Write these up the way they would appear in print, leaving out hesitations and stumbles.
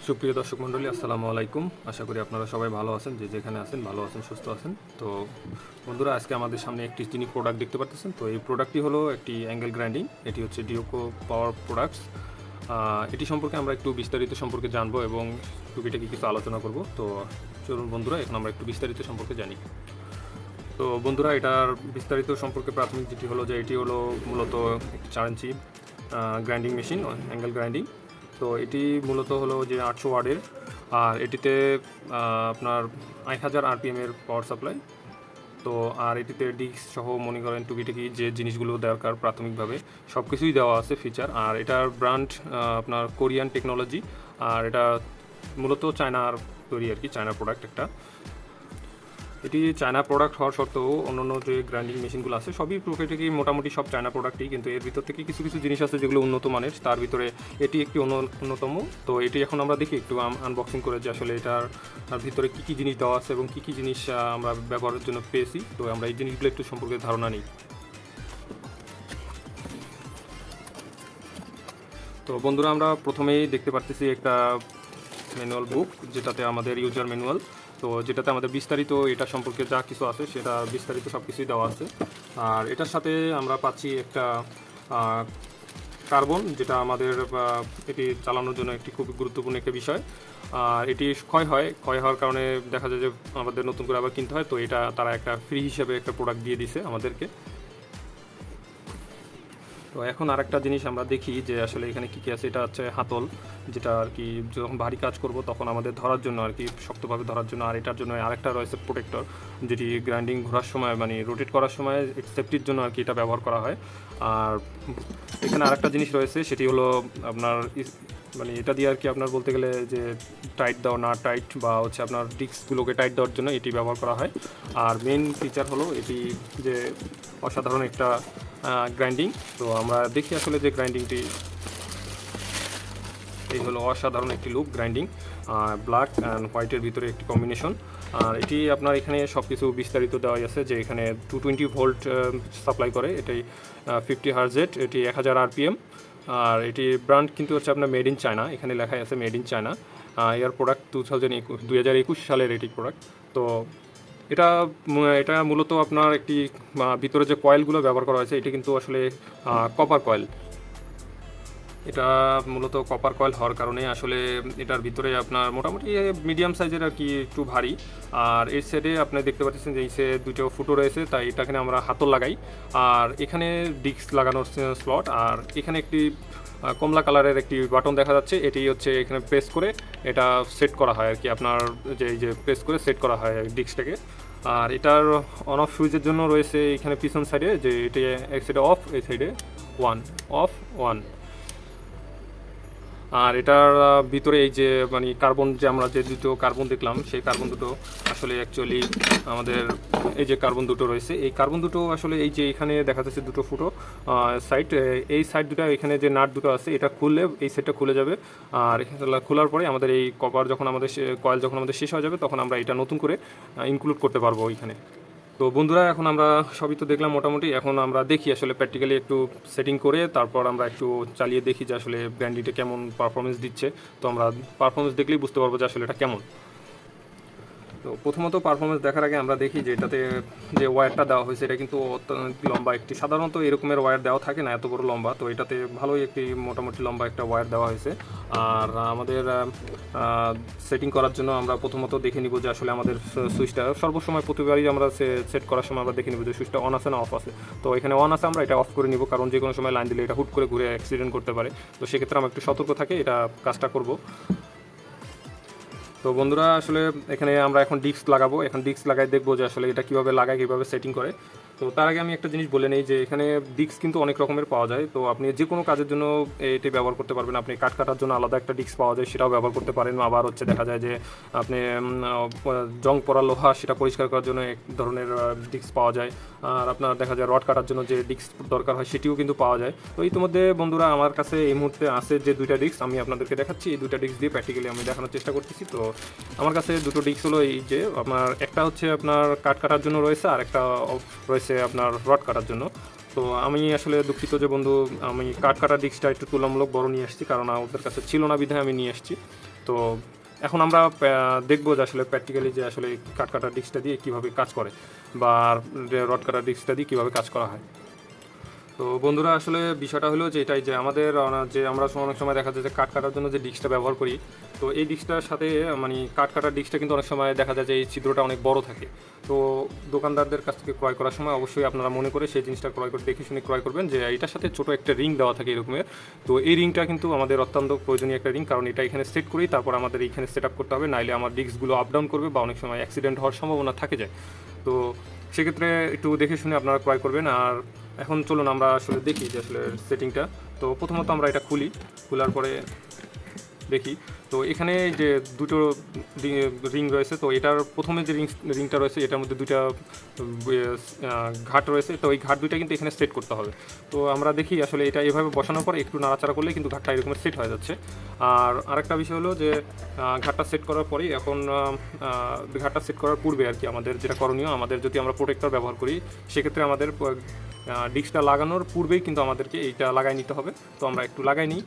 সুপ্রিয় দর্শক মণ্ডলী, আসসালামু আলাইকুম। আশা করি আপনারা সবাই ভালো আছেন, যে যেখানে আছেন ভালো আছেন, সুস্থ আছেন। তো বন্ধুরা, আজকে আমাদের সামনে একটি যিনি প্রোডাক্ট দেখতে পাচ্ছেন, তো এই প্রোডাক্টটি হলো একটি অ্যাঙ্গেল গ্রাইন্ডিং। এটি হচ্ছে ডিওকো পাওয়ার প্রোডাক্টস। এটি সম্পর্কে আমরা একটু বিস্তারিত সম্পর্কে জানবো এবং টুকিটাকি কিছু আলোচনা করব। তো চলুন বন্ধুরা, এখন আমরা একটু বিস্তারিত সম্পর্কে জানি। তো বন্ধুরা, এটার বিস্তারিত সম্পর্কে প্রাথমিক যেটি হলো যে এটি হলো মূলত একটি 4 ইঞ্চি গ্রাইন্ডিং মেশিন, অ্যাঙ্গেল গ্রাইন্ডিং। তো এটি মূলত হলো যে 800 ওয়াটের, আর এটিতে আপনার 1000 আরপিএমের পাওয়ার সাপ্লাই। তো আর এটিতে ডিস্ক সহ মনে করেন টুকিটাকি যে জিনিসগুলো দরকার প্রাথমিকভাবে সব কিছুই দেওয়া আছে ফিচার। আর এটার ব্র্যান্ড আপনার কোরিয়ান টেকনোলজি, আর এটা মূলত চায়নার তৈরি আর কি, চায়না প্রোডাক্ট একটা। এটি চায়না প্রোডাক্ট হওয়ার সত্ত্বেও অন্যান্য যে গ্রাইন্ডিং মেশিনগুলো আছে সবই প্রকৃতিকে মোটামুটি সব চায়না প্রোডাক্টই, কিন্তু এর ভিতর থেকে কিছু কিছু জিনিস আছে যেগুলো উন্নত মানের, তার ভিতরে এটি একটি অন্যতম। তো এটি এখন আমরা দেখি একটু আনবক্সিং করে যে আসলে এটার ভিতরে কী কী জিনিস দেওয়া আছে এবং কী কী জিনিস আমরা ব্যবহারের জন্য পেয়েছি। তো আমরা এই জিনিসগুলো একটু সম্পর্কে ধারণা নিই। তো বন্ধুরা, আমরা প্রথমেই দেখতে পারতেছি একটা ম্যানুয়াল বুক, যেটাতে আমাদের ইউজার ম্যানুয়াল, তো যেটাতে আমাদের বিস্তারিত এটা সম্পর্কে যা কিছু আছে সেটা বিস্তারিত সব কিছুই দেওয়া আছে। আর এটার সাথে আমরা পাচ্ছি একটা কার্বন, যেটা আমাদের এটি চালানোর জন্য একটি খুব গুরুত্বপূর্ণ একটা বিষয়। আর এটি ক্ষয় হওয়ার কারণে দেখা যায় যে আমাদের নতুন করে আবার কিনতে হয়। তো এটা তারা একটা ফ্রি হিসেবে একটা প্রোডাক্ট দিয়ে দিছে আমাদেরকে। তো এখন আরেকটা জিনিস আমরা দেখি যে আসলে এখানে কী কী আছে। এটা হচ্ছে হাতল, যেটা আর কি যখন ভারী কাজ করব তখন আমাদের ধরার জন্য আর কি, শক্তভাবে ধরার জন্য। আর এটার জন্য আরেকটা রয়েছে প্রোটেক্টর, যেটি গ্রাইন্ডিং ঘোরার সময় মানে রোটেট করার সময় সেফটির জন্য আর কি এটা ব্যবহার করা হয়। আর এখানে আরেকটা জিনিস রয়েছে, সেটি হলো আপনার মানে এটা দিয়ে আর কি আপনার বলতে গেলে যে টাইট দেওয়া, না টাইট বা হচ্ছে আপনার ডিস্কগুলোকে টাইট দেওয়ার জন্য এটি ব্যবহার করা হয়। আর মেন ফিচার হলো এটি যে অসাধারণ একটা গ্রাইন্ডিং। তো আমরা দেখি আসলে যে গ্রাইন্ডিংটি, এই হলো অসাধারণ একটি লুক গ্রাইন্ডিং, ব্ল্যাক অ্যান্ড হোয়াইটের ভিতরে একটি কম্বিনেশন। আর এটি আপনার এখানে সব কিছু বিস্তারিত দেওয়া আছে যে এখানে 220 ভোল্ট সাপ্লাই করে, এটি 50 হার্জেট, এটি 1000 আরপিএম। আর এটি ব্র্যান্ড কিন্তু হচ্ছে আপনার মেড ইন চায়না, এখানে লেখাই আছে মেড ইন চায়না। এর প্রোডাক্ট 2021 সালের এটি প্রোডাক্ট। তো এটা এটা মূলত আপনার একটি ভিতরে যে কয়েলগুলো ব্যবহার করা হয়েছে এটি কিন্তু আসলে কপার কয়েল। এটা মূলত কপার কয়েল হওয়ার কারণে আসলে এটার ভিতরে আপনার মোটামুটি মিডিয়াম সাইজের আর কি, একটু ভারী। আর এই সাইডে আপনি দেখতে পাচ্ছেন যে এই সাইডে দুটো ফুটো রয়েছে, তাই এটাখানে আমরা হাতল লাগাই। আর এখানে ডিস্ক লাগানোর স্লট, আর এখানে একটি কমলা কালারের একটি বাটন দেখা যাচ্ছে, এটি হচ্ছে এখানে প্রেস করে এটা সেট করা হয় আর কি, আপনার যে এই যে প্রেস করে সেট করা হয় ডিস্কটাকে। আর এটার অন অফ সুইচের জন্য রয়েছে এখানে পিছন সাইডে, যে এটি এক সাইডে অফ, এই সাইডে ওয়ান, অফ ওয়ান। আর এটার ভিতরে এই যে মানে কার্বন, যে আমরা যে দুটো কার্বন দেখলাম সেই কার্বন দুটো আসলে অ্যাকচুয়ালি আমাদের এই যে কার্বন দুটো রয়েছে, এই কার্বন দুটো আসলে এই যে এখানে দেখা যাচ্ছে দুটো ফুটো সাইড, এই সাইড দুটো এখানে যে নাট দুটো আছে এটা খুললে এই সাইডটা খুলে যাবে। আর খোলার পরে আমাদের এই কপার যখন আমাদের কয়েল যখন আমাদের শেষ হয়ে যাবে তখন আমরা এটা নতুন করে ইনক্লুড করতে পারবো ওইখানে। তো বন্ধুরা, এখন আমরা সবই তো দেখলাম মোটামুটি, এখন আমরা দেখি আসলে প্র্যাকটিক্যালি একটু সেটিং করে তারপর আমরা একটু চালিয়ে দেখি যে আসলে ব্র্যান্ডিটা কেমন পারফরমেন্স দিচ্ছে। তো আমরা পারফরমেন্স দেখলেই বুঝতে পারবো যে আসলে এটা কেমন। তো প্রথমত পারফরমেন্স দেখার আগে আমরা দেখি যে এটাতে যে ওয়্যারটা দেওয়া হয়েছে এটা কিন্তু অত্যন্ত লম্বা একটি, সাধারণত এরকমের ওয়্যার দেওয়া থাকে না এত বড় লম্বা। তো এটাতে ভালোই একটি মোটামুটি লম্বা একটা ওয়্যার দেওয়া হয়েছে। আর আমাদের সেটিং করার জন্য আমরা প্রথমত দেখে নিব যে আসলে আমাদের সুইচটা সর্বসময় প্রতিবারই আমরা সেট করার সময় আমরা দেখে নিব যে সুইচটা অন আছে না অফ আছে। তো এখানে অন আছে, আমরা এটা অফ করে নিব, কারণ যে কোনো সময় লাইন দিলে এটা হুট করে ঘুরে অ্যাক্সিডেন্ট করতে পারে। তো সেক্ষেত্রে আমরা একটু সতর্ক থাকে এটা কাজটা করব। তো বন্ধুরা, আসলে এখানে আমরা এখন ডিস্ক লাগাবো, এখন ডিস্ক লাগাই দেখবো যে আসলে এটা কীভাবে লাগায়, কীভাবে সেটিং করে। তো তার আগে আমি একটা জিনিস বলে নেই যে এখানে ডিস্ক কিন্তু অনেক রকমের পাওয়া যায়। তো আপনি যে কোনো কাজের জন্য এটি ব্যবহার করতে পারবেন। আপনি কাঠ কাটার জন্য আলাদা একটা ডিস্ক পাওয়া যায়, সেটাও ব্যবহার করতে পারেন। আবার হচ্ছে দেখা যায় যে আপনি জং পড়া লোহা সেটা পরিষ্কার করার জন্য এক ধরনের ডিস্ক পাওয়া যায়। আর আপনার দেখা যায় রড কাটার জন্য যে ডিস্ক দরকার হয় সেটিও কিন্তু পাওয়া যায়। তো ইতিমধ্যে বন্ধুরা আমার কাছে এই মুহূর্তে আছে যে দুইটা ডিস্ক, আমি আপনাদেরকে দেখাচ্ছি। এই দুইটা ডিস্ক দিয়ে প্র্যাকটিক্যালি আমি দেখানোর চেষ্টা করতেছি। তো আমার কাছে দুটো ডিস্ক হলো এই যে আপনার একটা হচ্ছে আপনার কাঠ কাটার জন্য রয়েছে, আর একটা রয়েছে আপনার রড কাটার জন্য। তো আমি আসলে দুঃখিত যে বন্ধু, আমি কাঠ কাটা ডিস্কটা একটু তুলনামূলক বড় নিয়ে আসছি, কারণ ওদের কাছে ছিল না বিধায় আমি নিয়ে আসছি। তো এখন আমরা দেখবো যে আসলে প্র্যাকটিক্যালি যে আসলে কাঠ কাটার ডিস্কটা দিয়ে কীভাবে কাজ করে বা রড কাটার ডিস্কটা দিয়ে কীভাবে কাজ করা হয়। তো বন্ধুরা আসলে বিষয়টা হলো যে এটাই যে আমাদের যে আমরা অনেক সময় দেখা যায় যে কাঠ কাটার জন্য যে ডিস্কটা ব্যবহার করি, তো এই ডিস্কটার সাথে মানে কাঠ কাটার ডিস্কটা কিন্তু অনেক সময় দেখা যায় যে এই ছিদ্রটা অনেক বড় থাকে। তো দোকানদারদের কাছ থেকে ক্রয় করার সময় অবশ্যই আপনারা মনে করে সেই জিনিসটা ক্রয় করে দেখে শুনে ক্রয় করবেন যে এটার সাথে ছোটো একটা রিং দেওয়া থাকে এরকমের। তো এই রিংটা কিন্তু আমাদের অত্যন্ত প্রয়োজনীয় একটা রিং, কারণ এটা এখানে সেট করেই তারপর আমাদের এইখানে সেট আপ করতে হবে, নাইলে আমার ডিস্কগুলো আপ ডাউন করবে বা অনেক সময় অ্যাক্সিডেন্ট হওয়ার সম্ভাবনা থাকে যায়। তো সেক্ষেত্রে একটু দেখে শুনে আপনারা ক্রয় করবেন। আর এখন চলুন আমরা আসলে দেখি যে আসলে সেটিংটা। তো প্রথমত আমরা এটা খোলার পরে দেখি। তো এখানে যে দুটো রিং রয়েছে, তো এটার প্রথমে যে রিংটা রয়েছে এটার মধ্যে দুইটা ঘাট রয়েছে, তো এই ঘাট দুইটা কিন্তু এখানে সেট করতে হবে। তো আমরা দেখি আসলে এটা এভাবে বসানোর পর একটু নাড়াচাড়া করলে কিন্তু ঘাটটা এরকম সেট হয়ে যাচ্ছে। আর আরেকটা বিষয় হলো যে ঘাটটা সেট করার পরেই এখন ঘাটটা সেট করার পূর্বে আর কি আমাদের যেটা করণীয়, আমাদের যদি আমরা প্রোটেক্টর ব্যবহার করি সেক্ষেত্রে আমাদের ডিস্কটা লাগানোর পূর্বেই কিন্তু আমাদেরকে এইটা লাগাই নিতে হবে। তো আমরা একটু লাগাই নিই।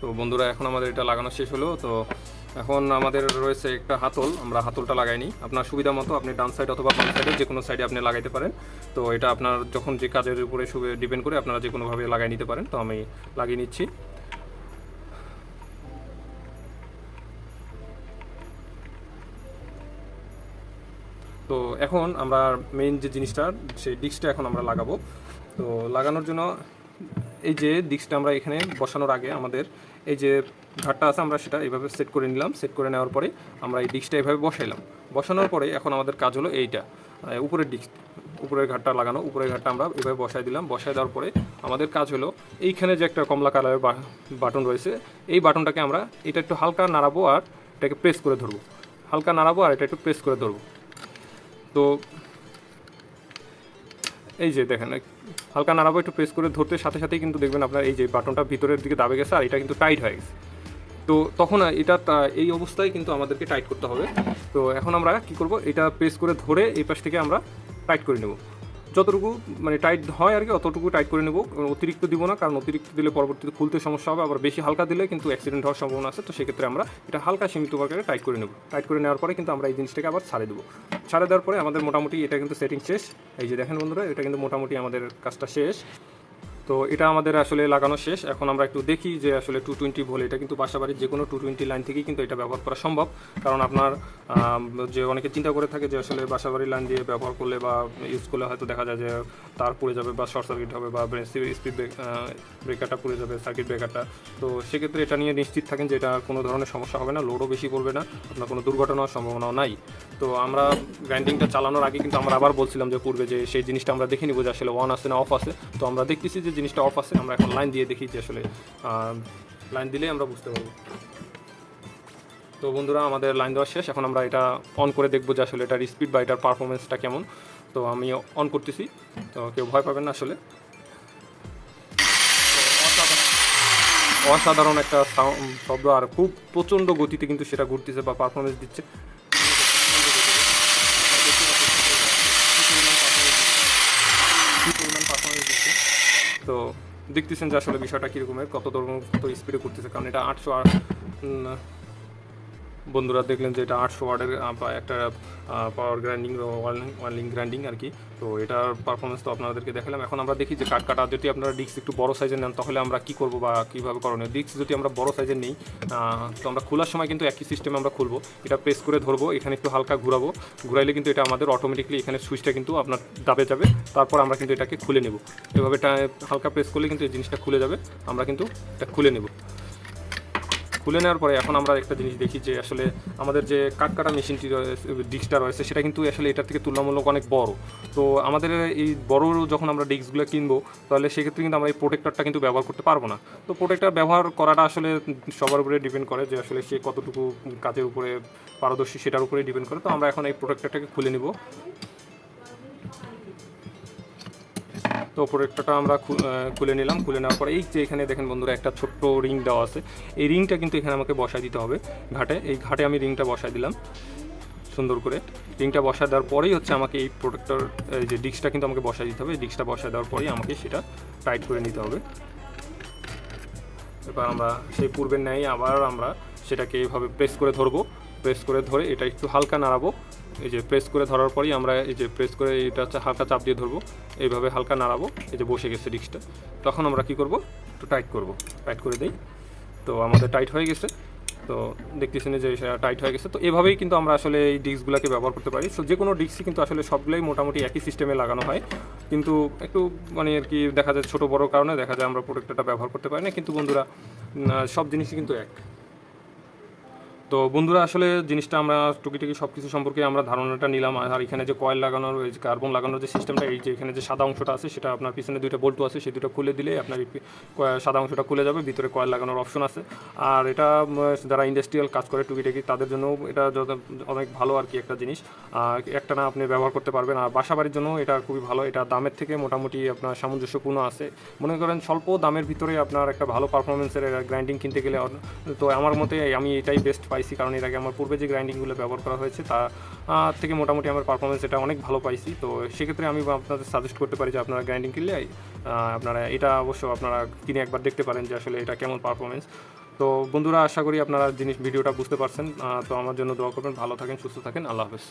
তো বন্ধুরা এখন আমাদের এটা লাগানো শেষ হলো। তো এখন আমাদের রয়েছে একটা হাতল, আমরা হাতলটা লাগাই নিই। আপনার সুবিধা মতো আপনি ডান সাইড অথবা বাম সাইডে যে কোনো সাইডে আপনি লাগাইতে পারেন। তো এটা আপনার যখন যে কাজের উপরে ডিপেন্ড করে আপনারা যে কোনোভাবে লাগাই নিতে পারেন। তো আমি লাগিয়ে নিচ্ছি। তো এখন আমরা মেইন যে জিনিসটা সেই ডিস্কটা এখন আমরা লাগাবো। তো লাগানোর জন্য এই যে ডিস্কটা আমরা এখানে বসানোর আগে আমাদের এই যে ঘাটটা আছে আমরা সেটা এইভাবে সেট করে নিলাম। সেট করে নেওয়ার পরে আমরা এই ডিস্কটা এইভাবে বসাইলাম। বসানোর পরে এখন আমাদের কাজ হলো এইটা উপরের ডিস্ক, উপরের ঘাটটা লাগানো। উপরের ঘাটটা আমরা এইভাবে বসাই দিলাম। বসাই দেওয়ার পরে আমাদের কাজ হলো এইখানে যে একটা কমলা কালারের বাটন রয়েছে, এই বাটনটাকে আমরা এটা একটু হালকা নাড়াবো আর এটাকে প্রেস করে ধরবো। হালকা নাড়াবো আর এটা একটু প্রেস করে ধরবো। তো এই যে দেখেন হালকা নাড়াবো, একটু প্রেস করে ধরতে সাথে সাথেই কিন্তু দেখবেন আপনার এই যে বাটনটা ভিতরের দিকে দাবে গেছে আর এটা কিন্তু টাইট হয়ে গেছে। তো তখন এটা এই অবস্থায় কিন্তু আমাদেরকে টাইট করতে হবে। তো এখন আমরা কি করব, এটা প্রেস করে ধরে এই পাশ থেকে আমরা টাইট করে নেব। যতটুকু মানে টাইট হয় আর কি অতটুকু টাইট করে নেব, অতিরিক্ত দিব না, কারণ অতিরিক্ত দিলে পরবর্তীতে খুলতে সমস্যা হবে। আবার বেশি হালকা দিলে কিন্তু অ্যাক্সিডেন্ট হওয়ার সম্ভাবনা আছে। তো সেক্ষেত্রে আমরা এটা হালকা সীমিত আকারে টাইট করে নেব। টাইট করে নেওয়ার পরে কিন্তু আমরা এই জিনিসটাকে আবার ছাড়ে দেবো। ছাড়ে দেওয়ার পরে আমাদের মোটামুটি এটা কিন্তু সেটিং শেষ। এই যে দেখেন বন্ধুরা, এটা কিন্তু মোটামুটি আমাদের কাজটা শেষ। তো এটা আমাদের আসলে লাগানো শেষ। এখন আমরা একটু দেখি যে আসলে 220 ভোল্ট, এটা কিন্তু বাসাবাড়ির যে কোনো 220 লাইন থেকেই কিন্তু এটা ব্যবহার করা সম্ভব। কারণ আপনার যে অনেকে চিন্তা করে থাকে যে আসলে বাসাবাড়ির লাইন দিয়ে ব্যবহার করলে বা ইউজ করলে হয়তো দেখা যায় যে তার পুড়ে যাবে বা শর্ট সার্কিট হবে বা স্পিড ব্রেকারটা পুড়ে যাবে, সার্কিট ব্রেকারটা। তো সেক্ষেত্রে এটা নিয়ে নিশ্চিত থাকেন যে এটা কোনো ধরনের সমস্যা হবে না, লোডও বেশি পড়বে না, আপনার কোনো দুর্ঘটনার সম্ভাবনাও নাই। তো আমরা গ্রাইন্ডিংটা চালানোর আগে কিন্তু আমরা আবার বলছিলাম যে পূর্বে যে সেই জিনিসটা আমরা দেখে নিব যে আসলে অন আছে না অফ আছে। তো আমরা দেখতেছি যে জিনিসটা অফ আছে। আমরা এখন লাইন দিয়ে দেখি যে আসলে লাইন দিলেই আমরা বুঝতে পারবো। তো বন্ধুরা আমাদের লাইন দেওয়া শেষ। এখন আমরা এটা অন করে দেখবো যে আসলে এটার স্পিড বা এটার পারফরমেন্সটা কেমন। তো আমি অন করতেছি, তো কেউ ভয় পাবেন না। আসলে অসাধারণ একটা শব্দ আর খুব প্রচণ্ড গতিতে কিন্তু সেটা ঘুরতেছে বা পারফরমেন্স দিচ্ছে। তো দেখতেছেন যে আসলে বিষয়টা কীরকমের, কত স্পিডে করতেছে, কারণ এটা 800 বন্ধুরা দেখলেন যে এটা 800 ওয়াটের একটা পাওয়ার গ্রাইন্ডিং ওয়ান লিঙ্ক গ্রাইন্ডিং আর কি। তো এটার পারফরমেন্স তো আপনাদেরকে দেখালাম। এখন আমরা দেখি যে কাট কাটা যদি আপনারা ডিস্ক একটু বড় সাইজের নেন তাহলে আমরা কী করবো বা কীভাবে করণীয়। ডিস্ক যদি আমরা বড় সাইজের নিই, তো আমরা খোলার সময় কিন্তু একই সিস্টেমে আমরা খুলবো। এটা প্রেস করে ধরবো, এখানে একটু হালকা ঘুরাইলে কিন্তু এটা আমাদের অটোমেটিকলি এখানে সুইচটা কিন্তু আপনার দাবে যাবে। তারপর আমরা কিন্তু এটাকে খুলে নেব। এভাবে হালকা প্রেস করলে কিন্তু এই জিনিসটা খুলে যাবে, আমরা কিন্তু এটা খুলে নেব। খুলে নেওয়ার পরে এখন আমরা একটা জিনিস দেখি যে আসলে আমাদের যে কাটা মেশিনটি ডিস্কটা রয়েছে সেটা কিন্তু আসলে এটার থেকে তুলনামূলক অনেক বড়। তো আমাদের এই বড় যখন আমরা ডিস্কগুলো কিনবো তাহলে সেক্ষেত্রে কিন্তু আমরা এই প্রোটেক্টরটা কিন্তু ব্যবহার করতে পারবো না। তো প্রোটেক্টর ব্যবহার করাটা আসলে সবার উপরে ডিপেন্ড করে যে আসলে সে কতটুকু কাজের উপরে পারদর্শী সেটার উপরে ডিপেন্ড করে। তো আমরা এখন এই প্রোটেক্টরটাকে খুলে নিব। তো প্রোটেক্টরটা আমরা খুলে নিলাম। খুলে নেওয়ার পরে এই যে এখানে দেখেন বন্ধুরা একটা ছোট্ট রিং দেওয়া আছে, এই রিংটা কিন্তু এখানে আমাকে বসায় দিতে হবে ঘাটে। এই ঘাটে আমি রিংটা বসায় দিলাম সুন্দর করে। রিংটা বসায় দেওয়ার পরেই হচ্ছে আমাকে এই প্রোটেক্টর যে ডিস্কটা কিন্তু আমাকে বসায় দিতে হবে। ডিস্কটা বসায় দেওয়ার পরেই আমাকে সেটা টাইট করে নিতে হবে। এবার আমরা সেই পূর্বের ন্যায় আবার আমরা সেটাকে এইভাবে প্রেস করে ধরবো। প্রেস করে ধরে এটা একটু হালকা নাড়াবো। এই যে প্রেস করে ধরার পরেই আমরা এই যে প্রেস করে এটা হচ্ছে হালকা চাপ দিয়ে ধরবো, এইভাবে হালকা নাড়াবো। এই যে বসে গেছে ডিস্কটা, তখন আমরা কি করব, একটু টাইট করব। টাইট করে দেই। তো আমাদের টাইট হয়ে গেছে। তো দেখতেছেন যে সেটা টাইট হয়ে গেছে। তো এভাবেই কিন্তু আমরা আসলে এই ডিস্কগুলোকে ব্যবহার করতে পারি। সো যে কোনো ডিস্কই কিন্তু আসলে সবগুলোই মোটামুটি একই সিস্টেমে লাগানো হয়, কিন্তু একটু মানে আর কি দেখা যায় ছোটো বড়ো কারণে দেখা যায় আমরা প্রোটেক্টরটা ব্যবহার করতে পারি না। কিন্তু বন্ধুরা সব জিনিসই কিন্তু এক। তো বন্ধুরা আসলে জিনিসটা আমরা টুকিটাকি সব কিছু সম্পর্কে আমরা ধারণাটা নিলাম। আর এখানে যে কয়েল লাগানোর, এই যে কার্বন লাগানোর যে সিস্টেমটা, এই যে এখানে যে সাদা অংশটা আছে সেটা আপনার পিছনে দুইটা বল্টু আছে, সেই দুটো খুলে দিলে আপনার সাদা অংশটা খুলে যাবে, ভিতরে কয়েল লাগানোর অপশন আছে। আর এটা যারা ইন্ডাস্ট্রিয়াল কাজ করে টুকিটাকি তাদের জন্য এটা অনেক ভালো আর কি একটা জিনিস। একটা না আপনি ব্যবহার করতে পারবেন। আর বাসা বাড়ির জন্য এটা খুবই ভালো। এটা দামের থেকে মোটামুটি আপনার সামঞ্জস্যপূর্ণ আছে। মনে করেন স্বল্প দামের ভিতরে আপনার একটা ভালো পারফরমেন্সের গ্রাইন্ডিং কিনতে গেলে, তো আমার মতে আমি এটাই বেস্ট পাইছি। কারণ এর আগে আমার পূর্বে যে গ্রাইন্ডিংগুলো ব্যবহার করা হয়েছে তা থেকে মোটামুটি আমার পারফরমেন্স এটা অনেক ভালো পাইছি। তো সেক্ষেত্রে আমি আপনাদের সাজেস্ট করতে পারি যে আপনারা গ্রাইন্ডিং কিনলে আপনারা এটা অবশ্য আপনারা কিনে একবার দেখতে পারেন যে আসলে এটা কেমন পারফরমেন্স। তো বন্ধুরা আশা করি আপনারা ভিডিওটা বুঝতে পারছেন। তো আমার জন্য দোয়া করবেন। ভালো থাকেন, সুস্থ থাকেন। আল্লাহ হাফেজ।